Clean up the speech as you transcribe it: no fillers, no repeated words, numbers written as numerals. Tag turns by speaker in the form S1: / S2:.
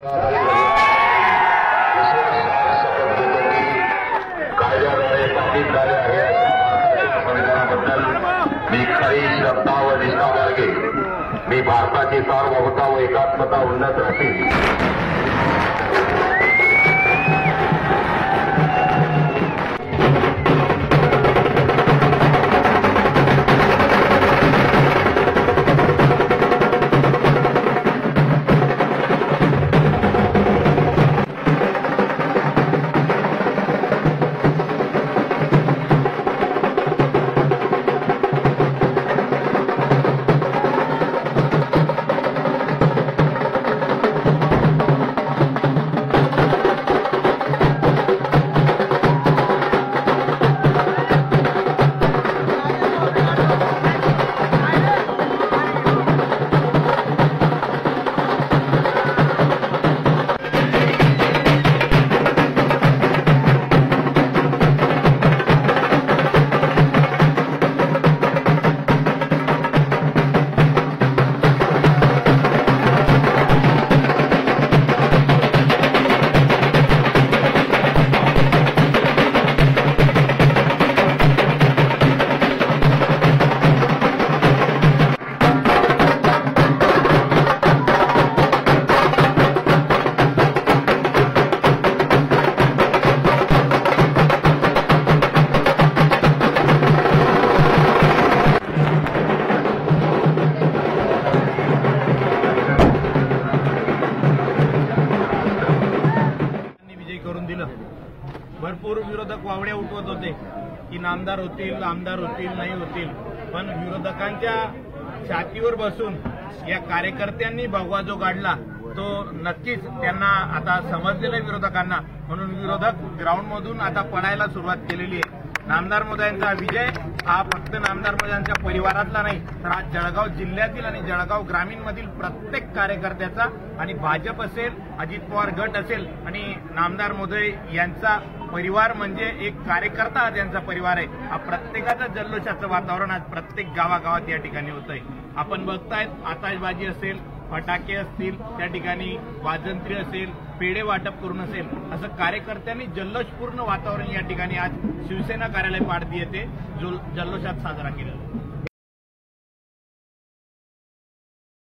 S1: कायद्याद्वारे स्थापित झाले आहे अशा संविधानाबद्दल मी खरी श्रद्धा व निष्ठा बाळगे. मी भारताची सार्वभौमता व एकात्मता उन्नत राखीन.
S2: भरपूर विरोधक वावड्या उठवत होते की नामदार होतील, आमदार होतील, नाही होतील. पण विरोधकांच्या छातीवर बसून या कार्यकर्त्यांनी भगवा जो काढला तो नक्कीच त्यांना आता समजलेला आहे विरोधकांना. म्हणून विरोधक ग्राउंडमधून आता पडायला सुरुवात केलेली आहे. नामदार मोदयांचा विजय हा फक्त नामदार मोदयांच्या परिवारातला नाही, तर आज जळगाव जिल्ह्यातील आणि जळगाव ग्रामीणमधील प्रत्येक कार्यकर्त्याचा आणि भाजप असेल, अजित पवार गट असेल आणि नामदार मोदय यांचा परिवार म्हणजे एक कार्यकर्ता त्यांचा परिवार आहे. हा प्रत्येकाचं जल्लोषाचं वातावरण आज प्रत्येक गावागावात या ठिकाणी होतंय. आपण बघतायत आताशबाजी असेल, फटाके असतील, त्या ठिकाणी वाजंत्री असेल, पेढे वाटप करून असेल, असं कार्यकर्त्यांनी जल्लोषपूर्ण वातावरण या ठिकाणी आज शिवसेना कार्यालय पाडती येथे जल्लोषात साजरा केलं.